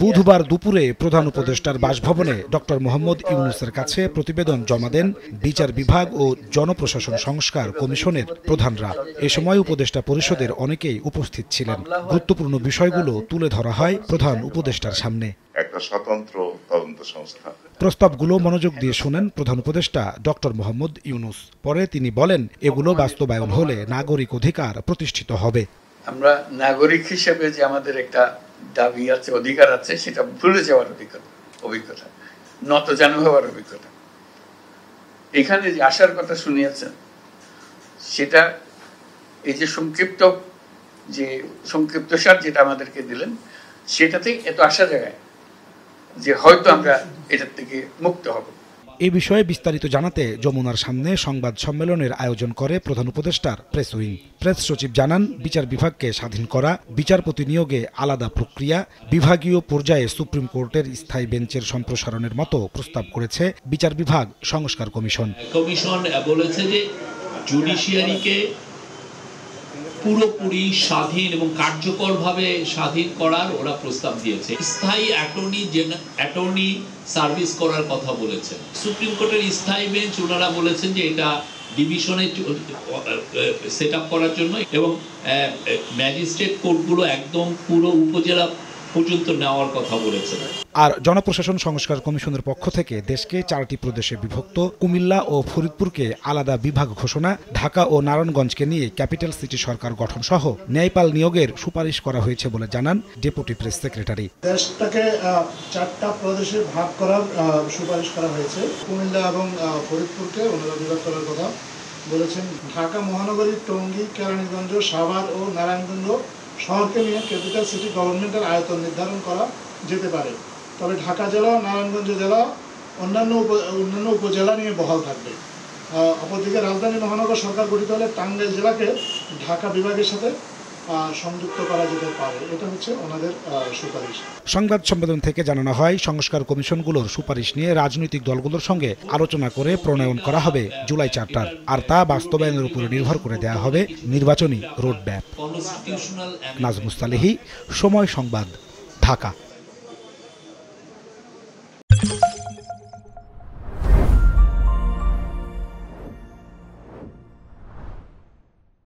বুধবার দুপুরে প্রধান উপদেষ্টার বাসভবনে ডক্টর মোহাম্মদ ইউনূসের কাছে প্রতিবেদন জমা দেন বিচার বিভাগ ও জনপ্রশাসন সংস্কার কমিশনের প্রধানরা। এ সময় উপদেষ্টা পরিষদের অনেকেই উপস্থিত ছিলেন। গুরুত্বপূর্ণ বিষয়গুলো তুলে ধরা হয় প্রধান উপদেষ্টার সামনে। একটা স্বতন্ত্র তদন্ত সংস্থা। প্রস্তাবগুলো মনোযোগ দিয়ে শোনেন প্রধান উপদেষ্টা ডক্টর মোহাম্মদ ইউনূস। পরে তিনি বলেন, এগুলো বাস্তবায়ন হলে নাগরিক অধিকার প্রতিষ্ঠিত হবে। আমরা নাগরিক হিসেবে যে আমাদের একটা দাবি আছে, অধিকার আছে, সেটা ভুলে যাওয়ার অভিজ্ঞতা, নতজানু হওয়ার অভিজ্ঞতা। এখানে যে আসার কথা শুনিয়েছেন, সেটা এই যে সংক্ষিপ্তসার যেটা আমাদেরকে দিলেন, সেটাতেই এত আশা জায়গায় যে হয়তো আমরা এটার থেকে মুক্ত হব। এ বিষয়ে বিস্তারিত জানাতে যমুনার সামনে সংবাদ সম্মেলনের আয়োজন করে প্রধান উপদেষ্টার প্রেস উইং। প্রেস সচিব জানান, বিচার বিভাগকে স্বাধীন করা, বিচারপতি নিয়োগে আলাদা প্রক্রিয়া, বিভাগীয় পর্যায়ে সুপ্রিম কোর্টের স্থায়ী বেঞ্চের সম্প্রসারণের মতো প্রস্তাব করেছে বিচার বিভাগ সংস্কার কমিশন। কমিশন বলেছে যে জুডিশিয়ারিকে পুরোপুরি স্বাধীন এবং কার্যকরভাবে স্বাধীন করার ওরা প্রস্তাব দিয়েছে। স্থায়ী অ্যাটর্নি সার্ভিস করার কথা বলেছেন। সুপ্রিম কোর্টের স্থায়ী বেঞ্চ ওনারা বলেছেন যে এটা ডিভিশনে সেট আপ করার জন্য, এবং ম্যাজিস্ট্রেট কোর্টগুলো একদম পুরো উপজেলা পর্যন্ত নেওয়ার কথা বলেছেন। আর জনপ্রশাসন সংস্কার কমিশনের পক্ষ থেকে দেশকে 4টি প্রদেশে বিভক্ত কুমিল্লা ও ফরিদপুরকে আলাদা বিভাগ ঘোষণা, ঢাকা ও নারায়ণগঞ্জকে নিয়ে ক্যাপিটাল সিটি সরকার গঠন সহ ন্যায়পাল নিয়োগের সুপারিশ করা হয়েছে বলে জানান ডেপুটি প্রেস সেক্রেটারি। দেশটাকে 4টা প্রদেশে ভাগ করার সুপারিশ করা হয়েছে। কুমিল্লা এবং ফরিদপুরকে ওনারা বিভাগ করার কথা বলেছেন। ঢাকা মহানগরী, টঙ্গী, কেরানীগঞ্জ, সাভার ও নারায়ণগঞ্জ শহরকে নিয়ে ক্যাপিটাল সিটি গভর্নমেন্টের আয়তন নির্ধারণ করা যেতে পারে। তবে ঢাকা জেলা, নারায়ণগঞ্জ জেলা, অন্যান্য উপজেলা নিয়ে বহাল থাকবে। অপরদিকে রাজধানী মহানগর সরকার গঠিত হলে টাঙ্গাইল জেলাকে ঢাকা বিভাগের সাথে সংযুক্ত করা যেতে পারে। এটা হচ্ছে ওনাদের সুপারিশ। সংবাদ সম্মেলন থেকে জানানো হয়, সংস্কার কমিশনগুলোর সুপারিশ নিয়ে রাজনৈতিক দলগুলোর সঙ্গে আলোচনা করে প্রণয়ন করা হবে জুলাই চার্টার, আর তা বাস্তবায়নের উপরে নির্ভর করে দেয়া হবে নির্বাচনী রোডম্যাপ। নাজমুস সালেহী, সময় সংবাদ, ঢাকা।